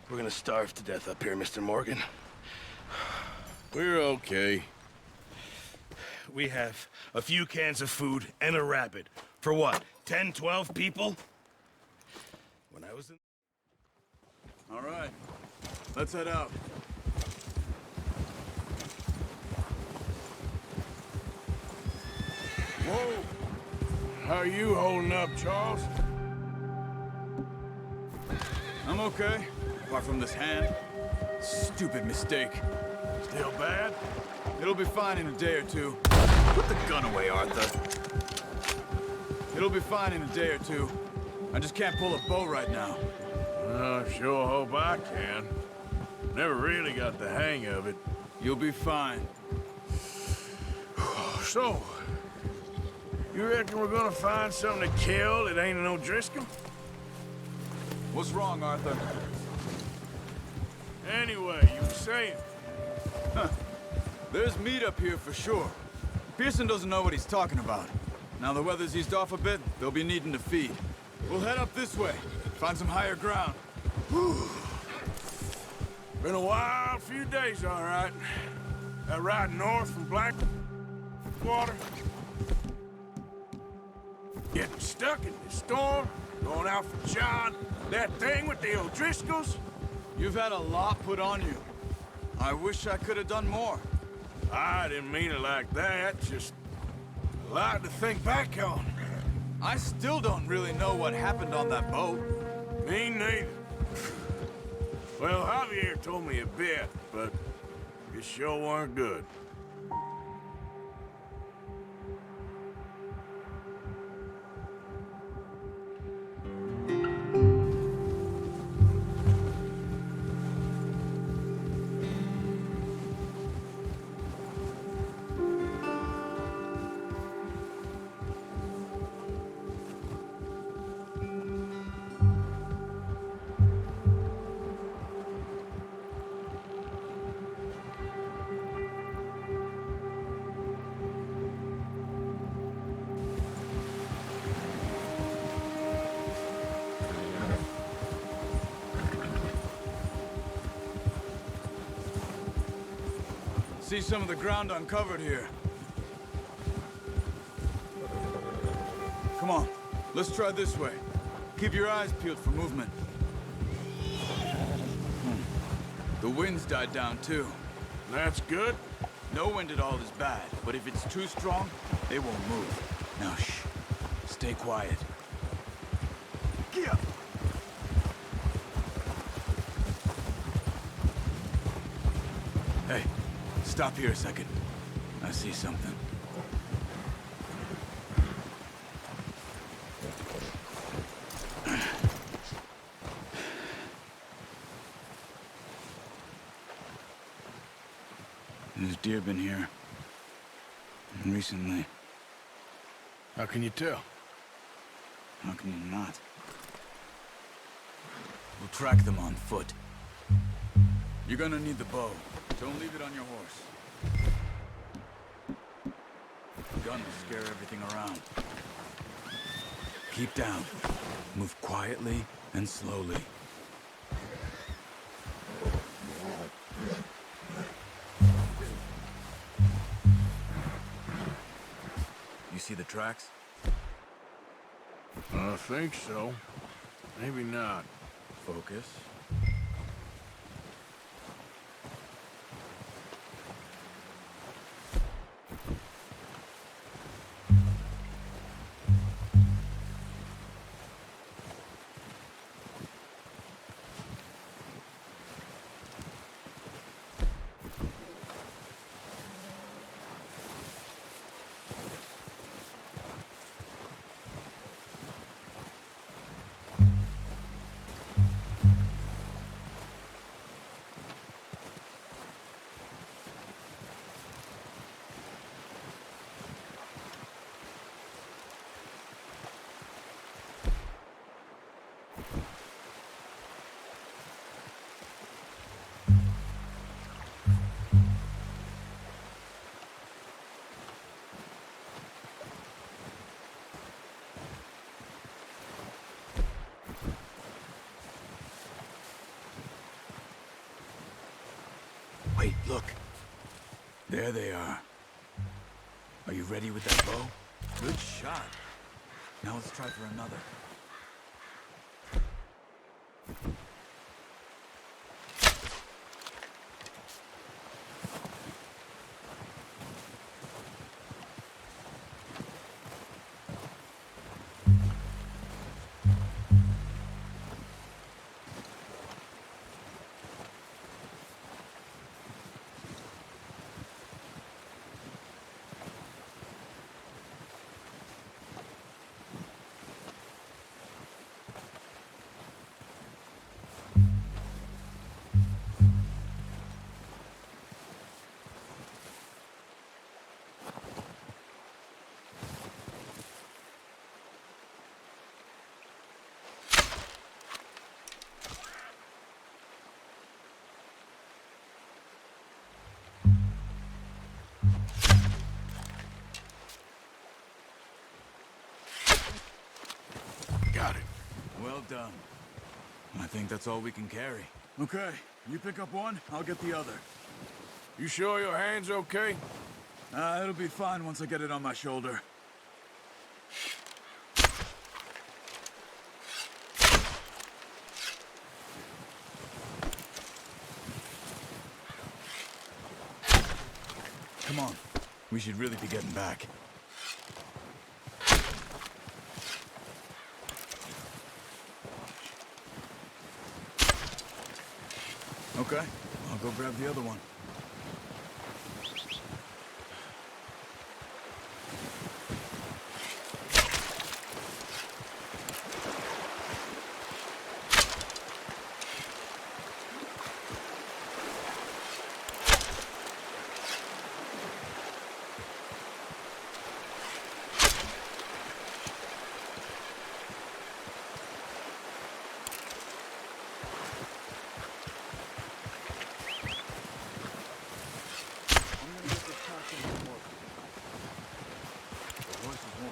We're gonna starve to death up here, Mr. Morgan. We're okay. We have a few cans of food and a rabbit. For what, 10, 12 people? When I was in... All right. Let's head out. Whoa! How are you holding up, Charles? I'm okay, apart from this hand. Stupid mistake. Still bad? It'll be fine in a day or two. Put the gun away, Arthur. It'll be fine in a day or two. I just can't pull a bow right now. I sure hope I can. Never really got the hang of it. You'll be fine. So, you reckon we're gonna find something to kill that ain't an O'Driscoll? What's wrong, Arthur? Anyway, you were saying... There's meat up here for sure. Pearson doesn't know what he's talking about. Now the weather's eased off a bit, they'll be needing to feed. We'll head up this way, find some higher ground. Been a wild few days, all right. That ride north from Blackwater. Getting stuck in the storm, going out for John. That thing with the O'Driscolls. You've had a lot put on you. I wish I could have done more. I didn't mean it like that, just a lot to think back on. I still don't really know what happened on that boat. Me neither. Well, Javier told me a bit, but it sure weren't good. See some of the ground uncovered here. Come on, let's try this way. Keep your eyes peeled for movement. The wind's died down too. That's good. No wind at all is bad, but if it's too strong, they won't move. Now shh, stay quiet. Get up! Hey, stop here a second. I see something. There's deer been here. Recently. How can you tell? How can you not? We'll track them on foot. You're gonna need the bow. Don't leave it on your horse. The gun will scare everything around. Keep down. Move quietly and slowly. You see the tracks? I think so. Maybe not. Focus. Wait, look. There they are. Are you ready with that bow? Good shot. Now let's try for another. Got it. Well done. I think that's all we can carry. Okay, you pick up one, I'll get the other. You sure your hand's okay? It'll be fine once I get it on my shoulder. Come on. We should really be getting back. Okay, I'll go grab the other one.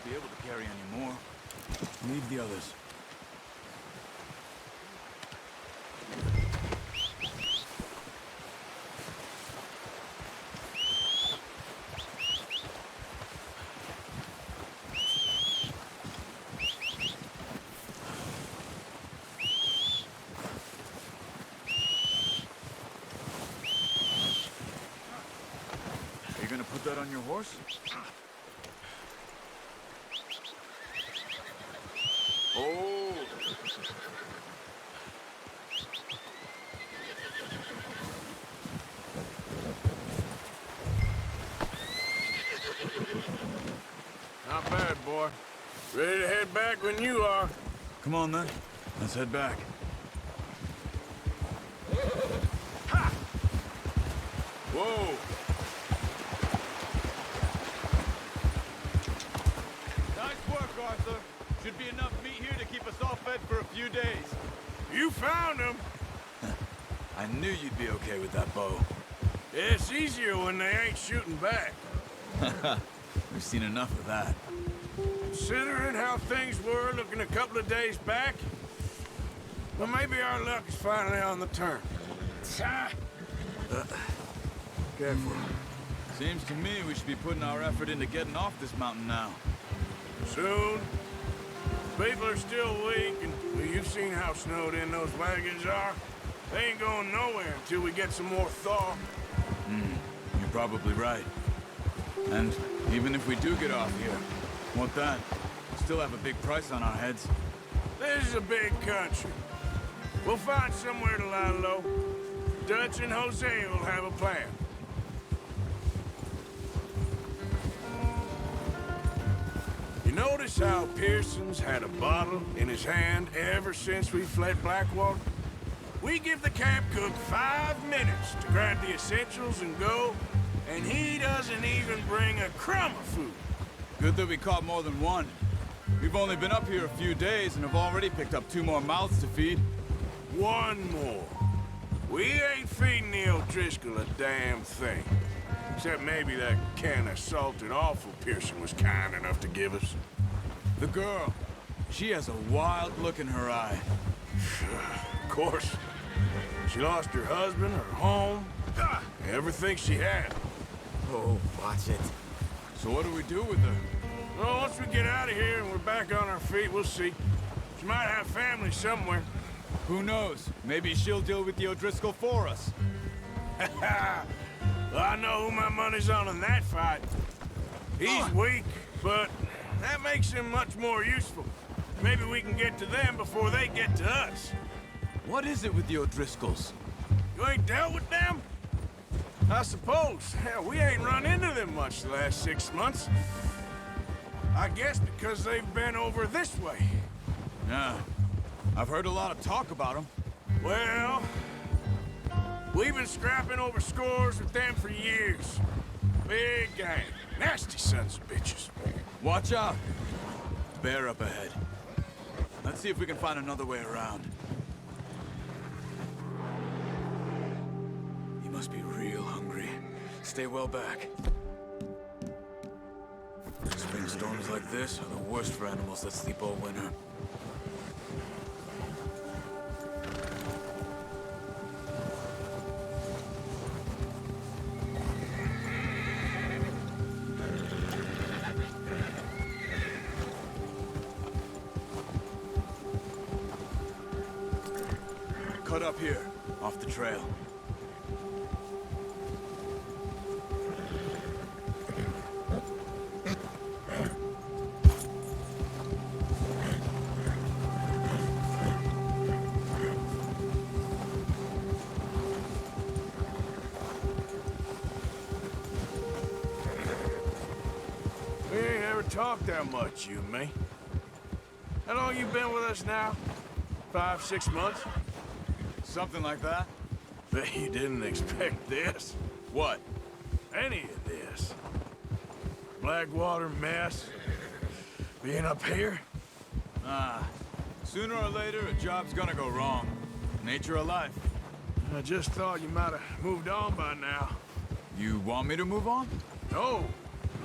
Be able to carry any more. Leave the others. Are you gonna put that on your horse? Oh! Not bad, boy. Ready to head back when you are. Come on, then. Let's head back. Ha! Whoa! Nice work, Arthur. Should be enough meat here to keep us all fed for a few days. You found him! I knew you'd be okay with that bow. It's easier when they ain't shooting back. We've seen enough of that. Considering how things were looking a couple of days back, well, maybe our luck is finally on the turn. Careful. Seems to me we should be putting our effort into getting off this mountain now. Soon. People are still weak, and well, you've seen how snowed in those wagons are. They ain't going nowhere until we get some more thaw. You're probably right. And even if we do get off here, what then? We still have a big price on our heads. This is a big country. We'll find somewhere to lie low. Dutch and Jose will have a plan. You notice how Pearson's had a bottle in his hand ever since we fled Blackwater? We give the camp cook 5 minutes to grab the essentials and go, and he doesn't even bring a crumb of food. Good that we caught more than one. We've only been up here a few days and have already picked up 2 more mouths to feed. One more. We ain't feeding the O'Driscoll a damn thing. Except maybe that can of salted offal Pearson was kind enough to give us. The girl. She has a wild look in her eye. Of course. She lost her husband, her home, Ever think she had? Oh, watch it. So what do we do with her? Well, once we get out of here and we're back on our feet, we'll see. She might have family somewhere. Who knows? Maybe she'll deal with the O'Driscoll for us. Well, I know who my money's on in that fight. He's weak, but that makes him much more useful. Maybe we can get to them before they get to us. What is it with the O'Driscolls? You ain't dealt with them? I suppose. Hell, we ain't run into them much the last 6 months. I guess because they've been over this way. Yeah. I've heard a lot of talk about them. Well, we've been scrapping over scores with them for years. Big gang. Nasty sons of bitches. Watch out. Bear up ahead. Let's see if we can find another way around. He must be real hungry. Stay well back. Spring storms like this are the worst for animals that sleep all winter. Cut up here, off the trail. We ain't ever talked that much, you and me. How long you been with us now? 5, 6 months? Something like that? Bet you didn't expect this. What? Any of this. Blackwater mess. Being up here? Sooner or later, a job's gonna go wrong. Nature of life. I just thought you might have moved on by now. You want me to move on? No,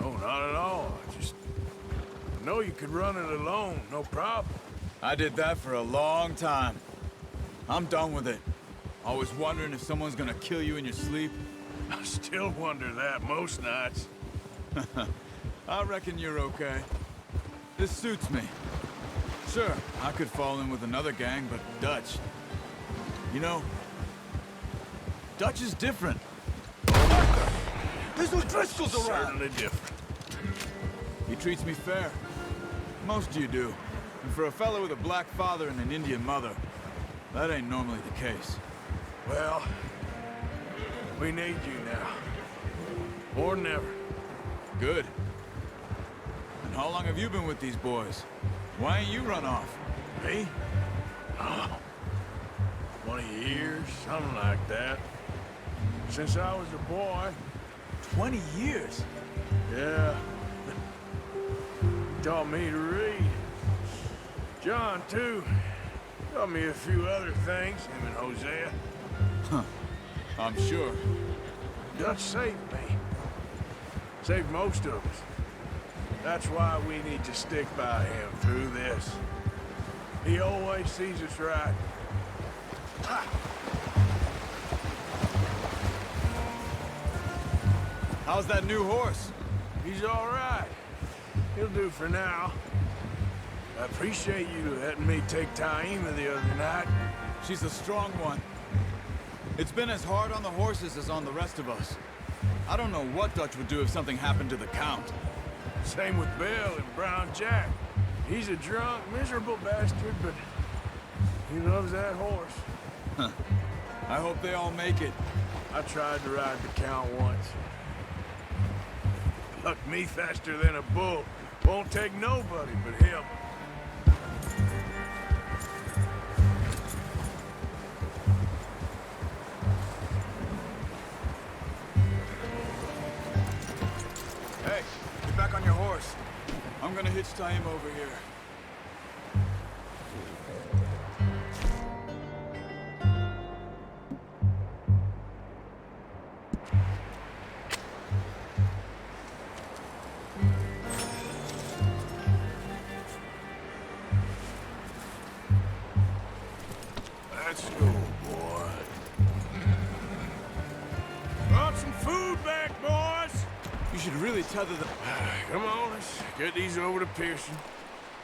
not at all. I know you could run it alone, no problem. I did that for a long time. I'm done with it. Always wondering if someone's gonna kill you in your sleep. I still wonder that most nights. I reckon you're okay. This suits me. Sure, I could fall in with another gang, but Dutch... You know, Dutch is different. There's no Driscolls around! Certainly different. He treats me fair. Most of you do. And for a fellow with a black father and an Indian mother, that ain't normally the case. Well, we need you now. More than ever. Good. And how long have you been with these boys? Why ain't you run off? Me? Oh, 20 years, something like that. Since I was a boy. 20 years? Yeah. He taught me to read. John, too. Taught me a few other things, him and Hosea. Huh. I'm sure. Dutch saved me. Saved most of us. That's why we need to stick by him through this. He always sees us right. Ah. How's that new horse? He's all right. He'll do for now. I appreciate you letting me take Taima the other night. She's a strong one. It's been as hard on the horses as on the rest of us. I don't know what Dutch would do if something happened to the Count. Same with Bill and Brown Jack. He's a drunk, miserable bastard, but he loves that horse. Huh. I hope they all make it. I tried to ride the Count once. Plucked me faster than a bull. Won't take nobody but him. Hey, get back on your horse. I'm gonna hitch Taima over here. Let's go, boy. Well, really tether the... Come on, let's get these over to Pearson.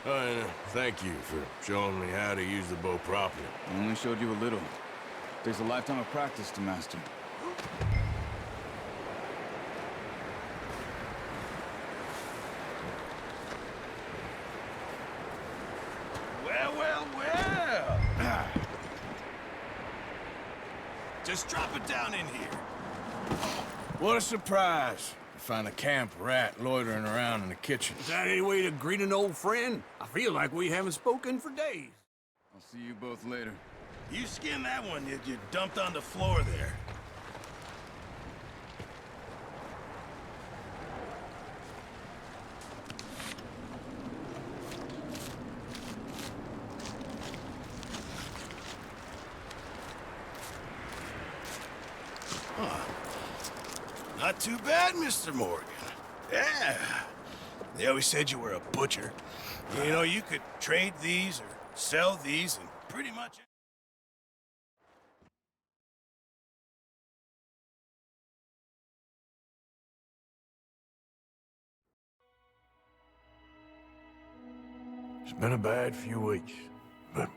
Oh, and thank you for showing me how to use the bow properly. I only showed you a little. Takes a lifetime of practice to master. Well, well, well. Just drop it down in here. What a surprise. To find a camp rat loitering around in the kitchen. Is that any way to greet an old friend? I feel like we haven't spoken for days. I'll see you both later. You skinned that one that you dumped on the floor there. Not too bad, Mr. Morgan. Yeah. They always said you were a butcher. You know, you could trade these or sell these and pretty much... It's been a bad few weeks, but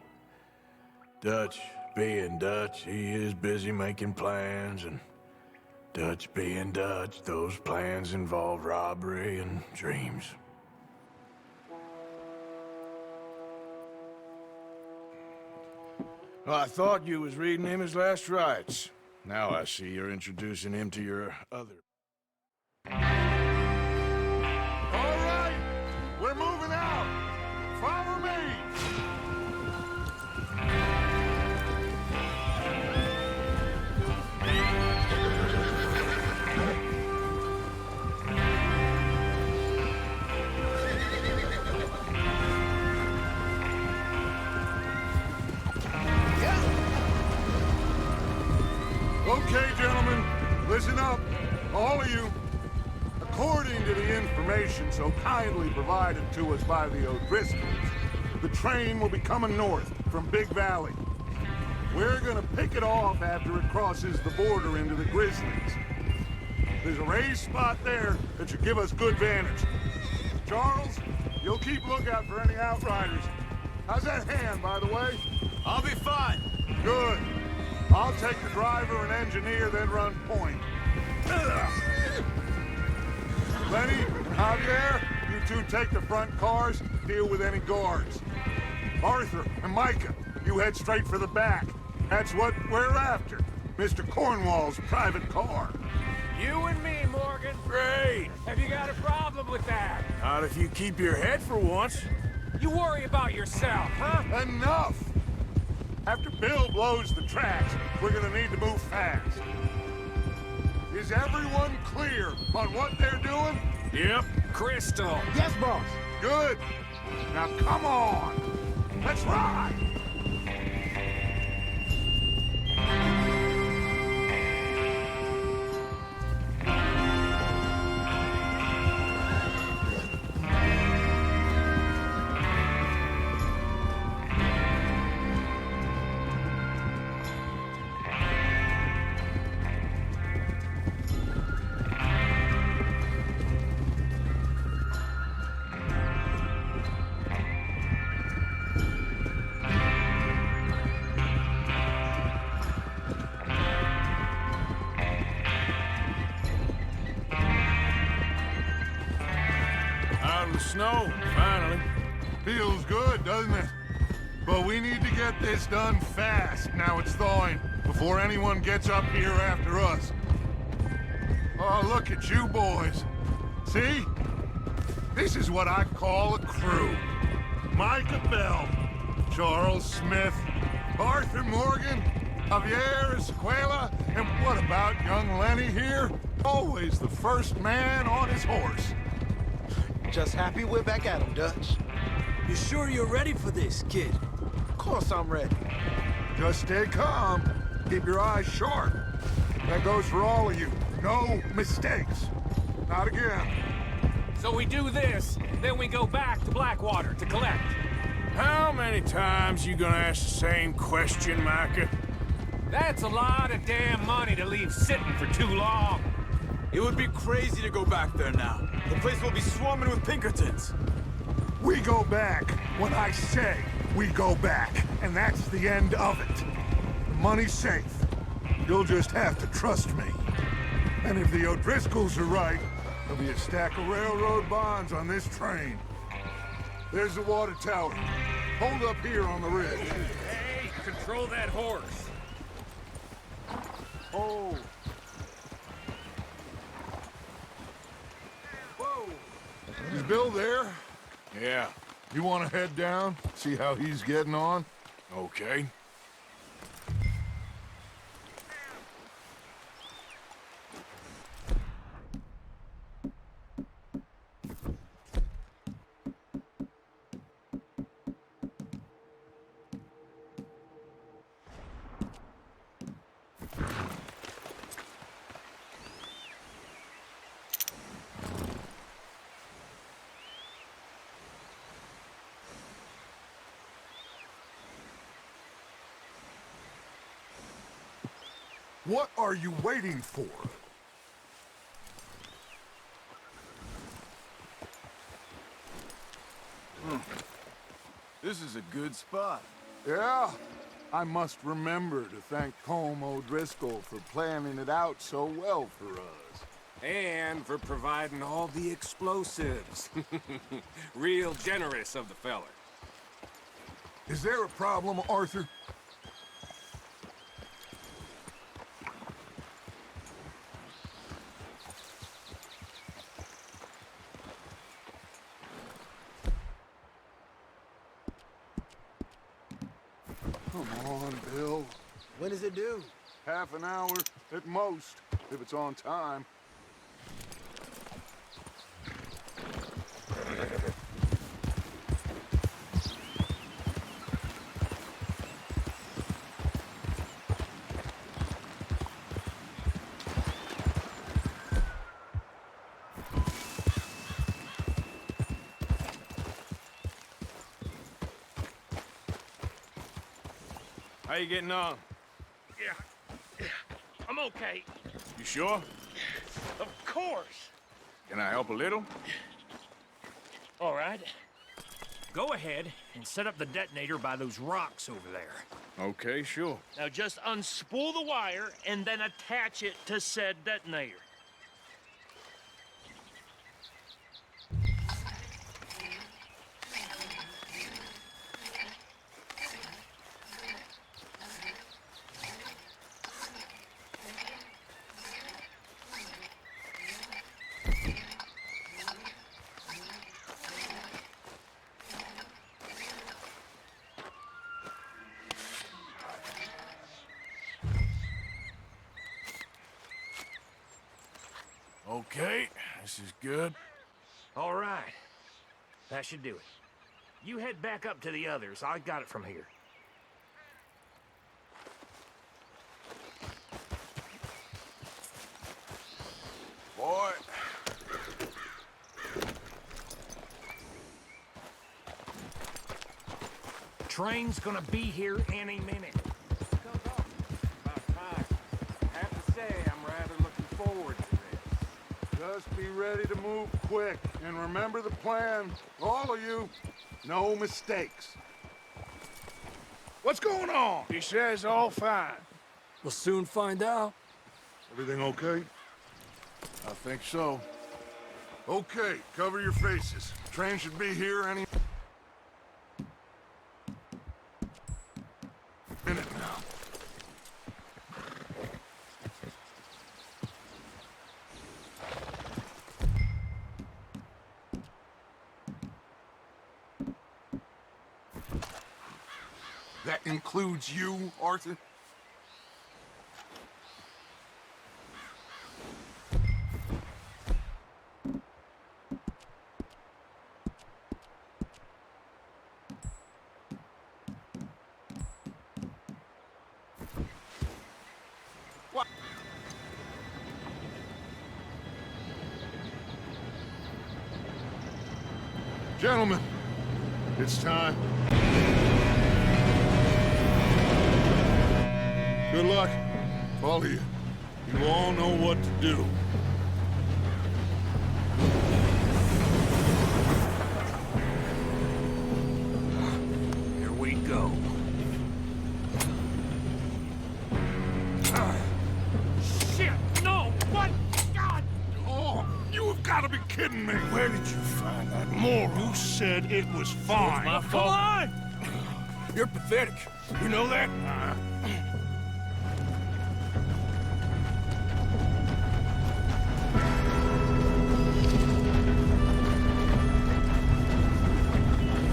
Dutch being Dutch, he is busy making plans, and Dutch being Dutch, those plans involve robbery and dreams. Well, I thought you was reading him his last rites. Now I see you're introducing him to your other. All right, we're moving out. Follow me. Okay, gentlemen, listen up, all of you. According to the information so kindly provided to us by the O'Driscolls, the train will be coming north from Big Valley. We're gonna pick it off after it crosses the border into the Grizzlies. There's a raised spot there that should give us good vantage. Charles, you'll keep lookout for any outriders. How's that hand, by the way? I'll be fine. Good. I'll take the driver and engineer, then run point. Lenny, Javier, you two take the front cars, deal with any guards. Arthur and Micah, you head straight for the back. That's what we're after. Mr. Cornwall's private car. You and me, Morgan. Great! Have you got a problem with that? Not if you keep your head for once. You worry about yourself, huh? Enough! After Bill blows the tracks, we're gonna need to move fast. Is everyone clear on what they're doing? Yep. Crystal. Yes, boss. Good. Now come on. Let's ride. Out of the snow, finally. Feels good, doesn't it? But we need to get this done fast, now it's thawing, before anyone gets up here after us. Oh, look at you boys. See? This is what I call a crew. Micah Bell, Charles Smith, Arthur Morgan, Javier Escuela, and what about young Lenny here? Always the first man on his horse. Just happy we're back at him, Dutch. You sure you're ready for this, kid? Of course I'm ready. Just stay calm. Keep your eyes sharp. That goes for all of you. No mistakes. Not again. So we do this, then we go back to Blackwater to collect. How many times you gonna ask the same question, Micah? That's a lot of damn money to leave sitting for too long. It would be crazy to go back there now. The place will be swarming with Pinkertons. We go back when I say we go back, and that's the end of it. The money's safe. You'll just have to trust me. And if the O'Driscolls are right, there'll be a stack of railroad bonds on this train. There's the water tower. Hold up here on the ridge. Hey, control that horse. Oh. Whoa. Is Bill there? Yeah, You want to head down? See how he's getting on? okay. What are you waiting for? This is a good spot. Yeah, I must remember to thank Colm O'Driscoll for planning it out so well for us. And for providing all the explosives. Real generous of the feller. Is there a problem, Arthur? Come on, Bill. When does it due? Half an hour at most, if it's on time. How you getting on? Yeah, I'm okay. You sure? Of course. Can I help a little? All right. Go ahead and set up the detonator by those rocks over there. Okay, sure. Now just unspool the wire and then attach it to said detonator. Okay, this is good. All right. That should do it. You head back up to the others. I got it from here. Boy. Train's gonna be here any minute. About time. I have to say, I'm rather looking forward to this. Just be ready to move quick, and remember the plan. All of you, no mistakes. What's going on? He says all fine. We'll soon find out. Everything okay? I think so. Okay, cover your faces. Train should be here any minute now. That includes you, Arthur? Gentlemen, it's time. Good luck, all of you. You all know what to do. kidding me? Where did you find that moron? You said it was fine. My fault. Come on! You're pathetic. You know that?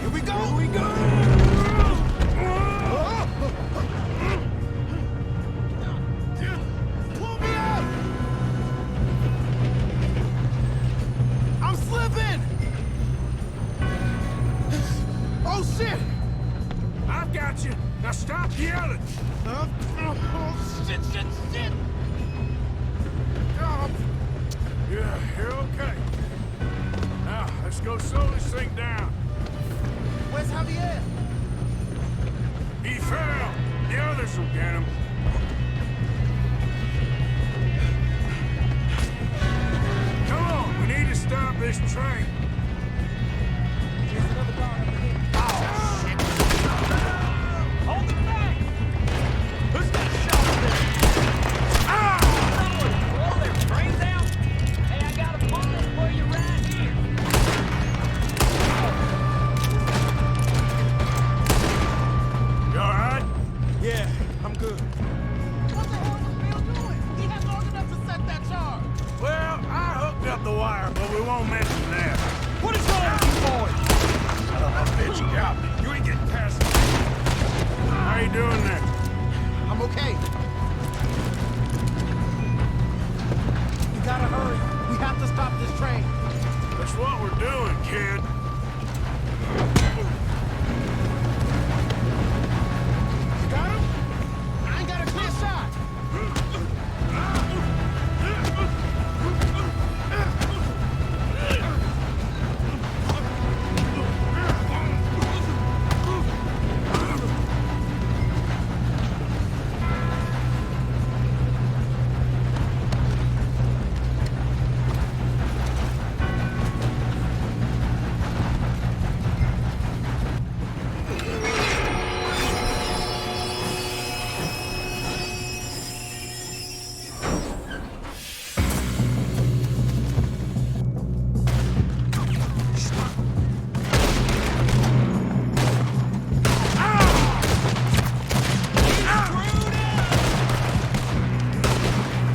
Here we go! Here we go! Pull me up! I'm slipping! Oh, shit! I've got you. Now stop yelling. Oh, shit, shit, shit! Oh, Yeah, you're okay. Now, let's go slow this thing down. where's Javier? He fell. The others will get him. Come on, we need to stop this train. There's another guard up ahead. Oh, shit! Hold it back! Who's got a shot there? Ah! Blow their brains out? Hey, I got a bullet for you right here. You all right? Yeah, I'm good. What the hell was Bill doing? He had long enough to set that charge. Well, I hooked up the wire, but we won't mention that. What is wrong with you boys? Son of a bitch, got me. You ain't getting past me. How you doing there? I'm okay. We gotta hurry. We have to stop this train. That's what we're doing, kid. You got him? I ain't got a clear shot.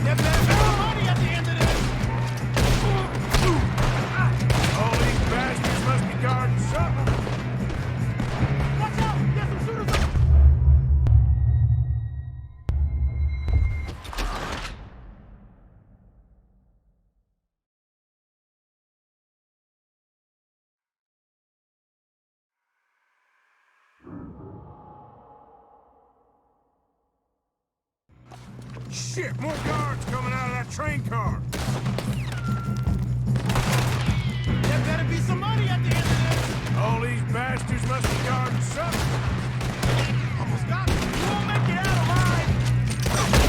There better be some money at the end of this. All these bastards must be guarding something. Watch out! There's some shooters up. Shit, more guards coming out of that train car. There better be some money at the end of this. All these bastards must be guarding something. Almost got it. You won't make it out alive.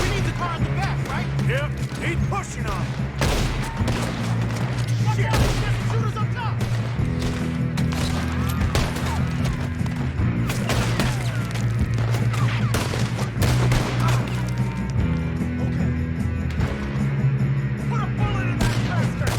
We need the car in the back, right? Yep, he's pushing on it. Watch out! There's some shooters up top. Okay. Put a bullet in that bastard.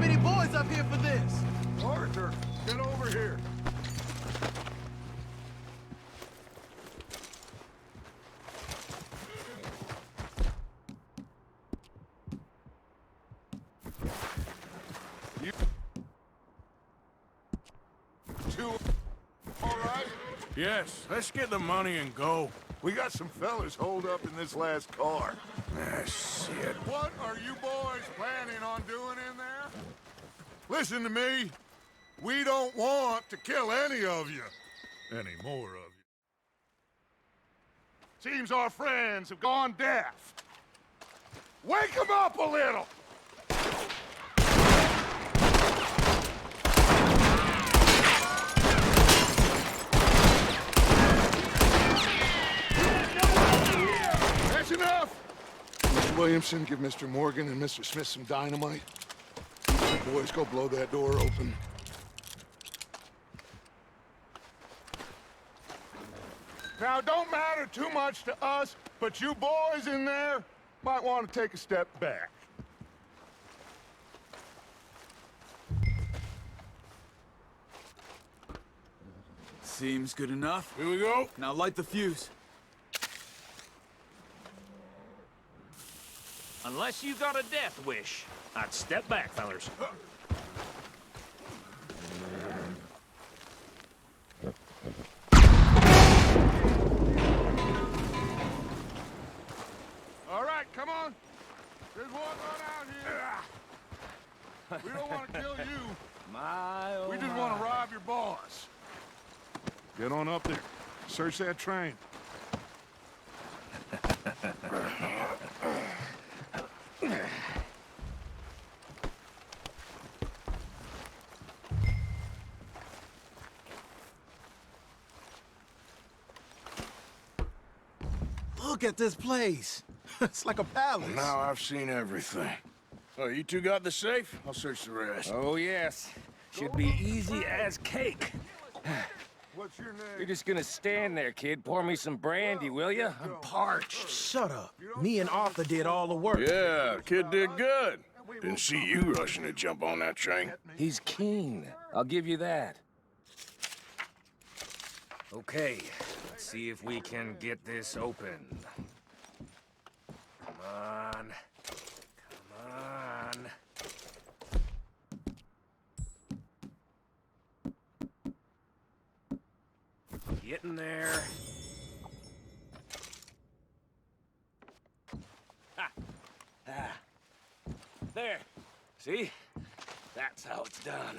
many boys up here for this. Arthur, get over here. You two, all right? Yes, let's get the money and go. We got some fellas holed up in this last car. Ah, shit. What are you boys planning on doing in there? Listen to me. We don't want to kill any of you. Any more of you. Seems our friends have gone deaf. Wake them up a little! That's enough! Mr. Williamson, give Mr. Morgan and Mr. Smith some dynamite. You boys go blow that door open. Now, it don't matter too much to us, but you boys in there might want to take a step back. Seems good enough. Here we go. Now light the fuse. Unless you got a death wish, I'd step back, fellers. All right, come on. There's one run out here. We don't want to kill you. We just want to rob your boss. Get on up there. Search that train. Look at this place. It's like a palace. Now I've seen everything. Oh, you two got the safe? I'll search the rest. Oh, yes. Should be easy as cake. What's your name? You're just gonna stand there, kid. Pour me some brandy, will you? I'm parched. Shut up. Me and Arthur did all the work. Yeah, kid did good. Didn't see you rushing to jump on that train. He's keen. I'll give you that. Okay, let's see if we can get this open. Come on. Come on. Getting there. Ha! Ah. There. See? That's how it's done.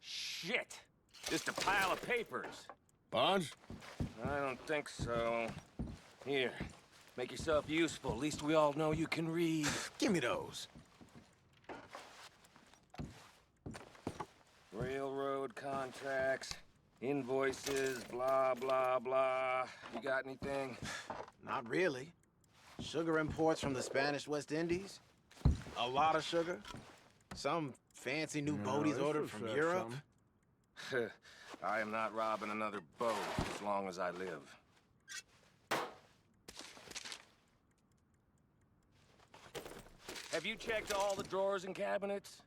Shit! Just a pile of papers. Bonds? I don't think so. Here, make yourself useful. At least we all know you can read. Give me those. Railroad contracts, invoices, blah, blah, blah. You got anything? Not really. Sugar imports from the Spanish West Indies. A lot of sugar. Some fancy new boaties ordered from Europe. I am not robbing another boat as long as I live. Have you checked all the drawers and cabinets?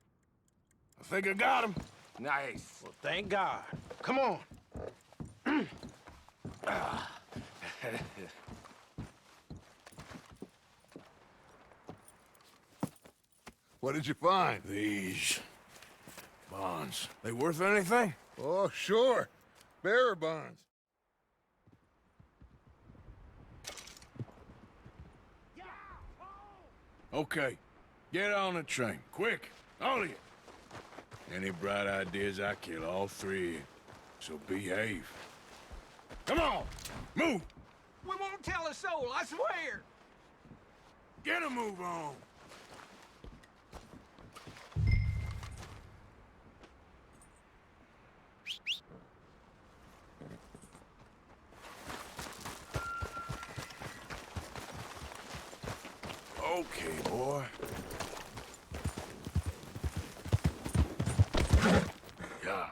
I think I got him. Nice. Well, thank God. Come on. What did you find? These bonds. They worth anything? Oh, sure. Bearer bonds. Okay. Get on the train. Quick. All of you. Any bright ideas, I kill all three of you. So behave. Come on! Move! We won't tell a soul, I swear. Get a move on! Okay, boy. Yeah.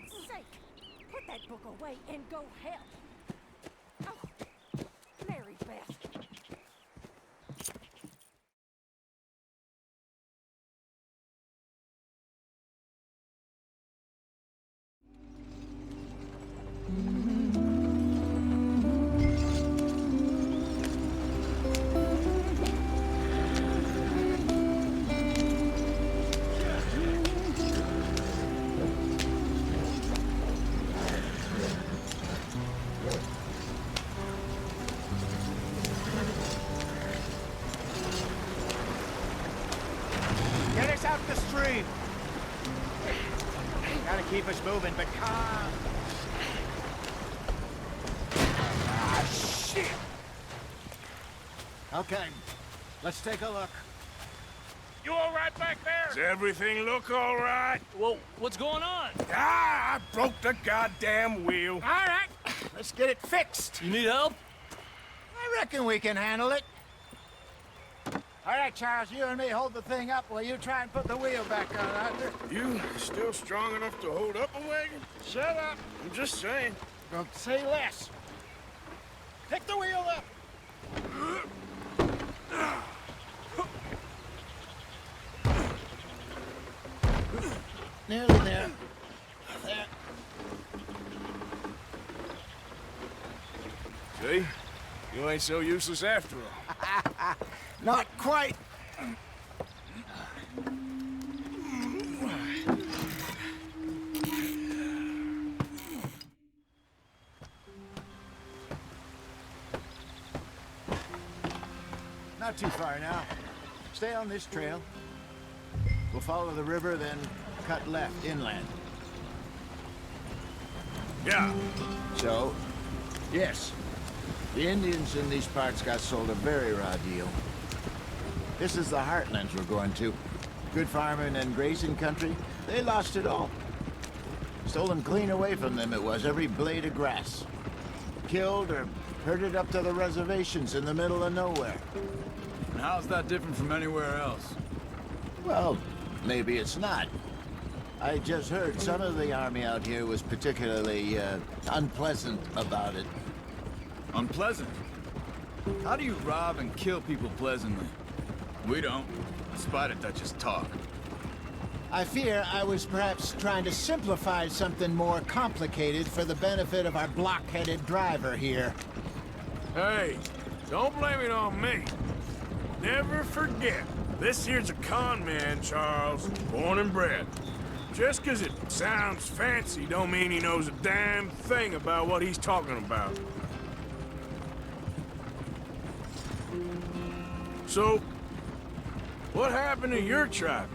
Lord's sake! Put that book away and go help. Oh, Mary Beth. Get us out the stream. Gotta keep us moving, but calm. Ah, shit! Okay, let's take a look. You all right back there? Does everything look all right? Well, what's going on? Ah, I broke the goddamn wheel. All right, let's get it fixed. You need help? I reckon we can handle it. All right, Charles, you and me hold the thing up while you try and put the wheel back on, Arthur. You still strong enough to hold up a wagon? Shut up. I'm just saying. Don't say less. Pick the wheel up. Nearly there. There. See? You ain't so useless after all. Not quite. Not too far now. Stay on this trail. We'll follow the river, then cut left inland. Yeah. So, yes, the Indians in these parts got sold a very raw deal. This is the heartlands we're going to. Good farming and grazing country, they lost it all. Stolen clean away from them it was, every blade of grass. Killed or herded up to the reservations in the middle of nowhere. And how's that different from anywhere else? Well, maybe it's not. I just heard some of the army out here was particularly, unpleasant about it. Unpleasant? How do you rob and kill people pleasantly? We don't. Despite it, that's just talk. I fear I was perhaps trying to simplify something more complicated for the benefit of our block-headed driver here. Hey, don't blame it on me. Never forget, this here's a con man, Charles, born and bred. Just 'cause it sounds fancy don't mean he knows a damn thing about what he's talking about. So, what happened to your tribe?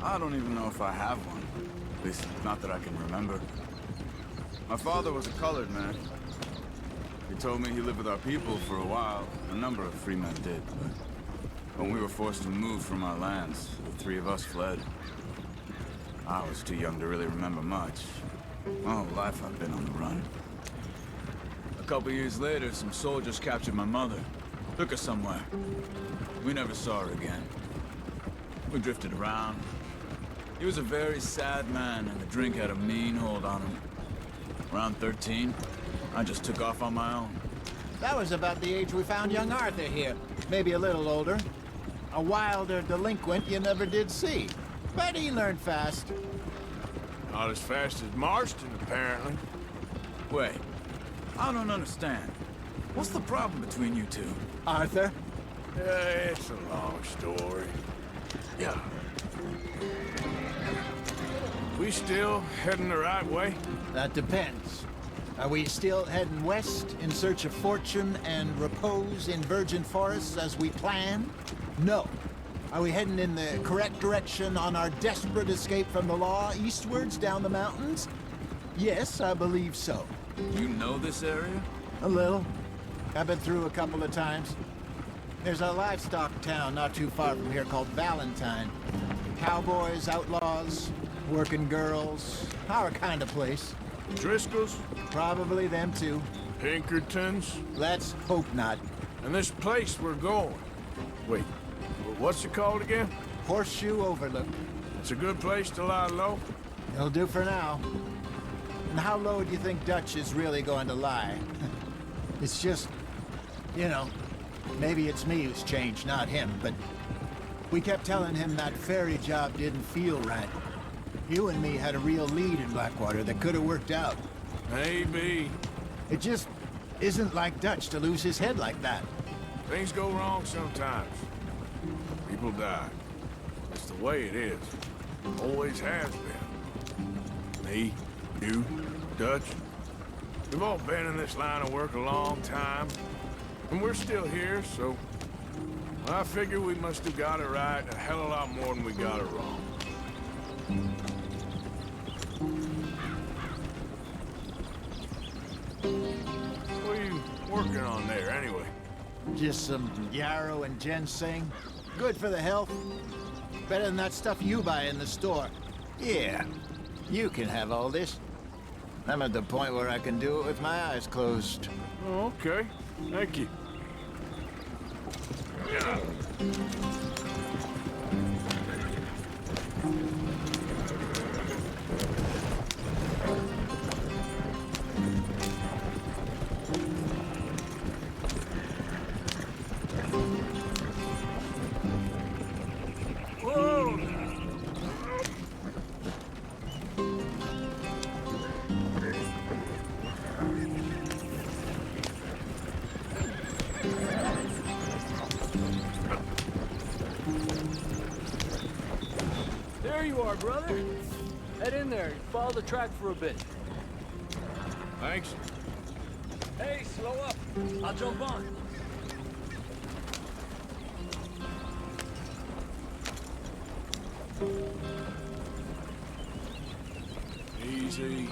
I don't even know if I have one. At least, not that I can remember. My father was a colored man. He told me he lived with our people for a while. A number of free men did, but when we were forced to move from our lands, the three of us fled. I was too young to really remember much. My whole life I've been on the run. A couple years later, some soldiers captured my mother. Took her somewhere. We never saw her again. We drifted around. He was a very sad man, and the drink had a mean hold on him. Around 13, I just took off on my own. That was about the age we found young Arthur here. Maybe a little older. A wilder delinquent you never did see. But he learned fast. Not as fast as Marston, apparently. Wait, I don't understand. What's the problem between you two? Arthur? It's a long story. Yeah. We still heading the right way? That depends. Are we still heading west in search of fortune and repose in virgin forests as we planned? No. Are we heading in the correct direction on our desperate escape from the law eastwards down the mountains? Yes, I believe so. You know this area? A little. I've been through a couple of times. There's a livestock town not too far from here called Valentine. Cowboys, outlaws, working girls, our kind of place. Driscoll's? Probably them too. Pinkertons? Let's hope not. And this place we're going. Wait, what's it called again? Horseshoe Overlook. It's a good place to lie low? It'll do for now. And how low do you think Dutch is really going to lie? It's just, you know, maybe it's me who's changed, not him, but we kept telling him that ferry job didn't feel right. You and me had a real lead in Blackwater that could have worked out. Maybe. It just isn't like Dutch to lose his head like that. Things go wrong sometimes. People die. It's the way it is. Always has been. Me, you, Dutch. We've all been in this line of work a long time. And we're still here, so... I figure we must have got it right a hell of a lot more than we got it wrong. What are you working on there, anyway? Just some yarrow and ginseng. Good for the health. Better than that stuff you buy in the store. Yeah, you can have all this. I'm at the point where I can do it with my eyes closed. Oh, okay. Thank you. Yeah. There you are, brother. Head in there and follow the track for a bit. Thanks. Hey, slow up. I'll jump on. Easy.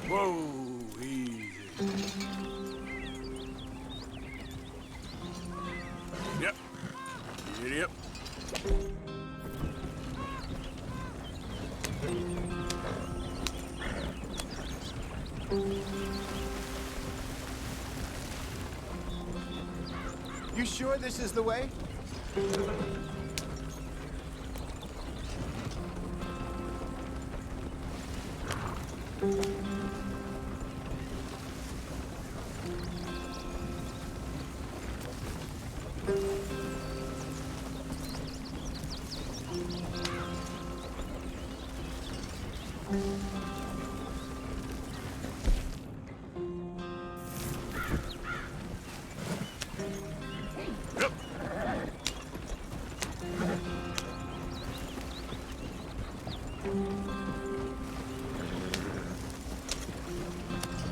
Whoa, easy. Yep. Yep. You sure this is the way?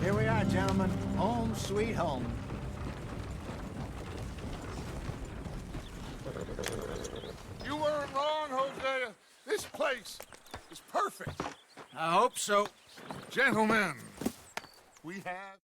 Here we are, gentlemen. Home sweet home. You weren't wrong, Hosea. This place is perfect. I hope so. Gentlemen, we have...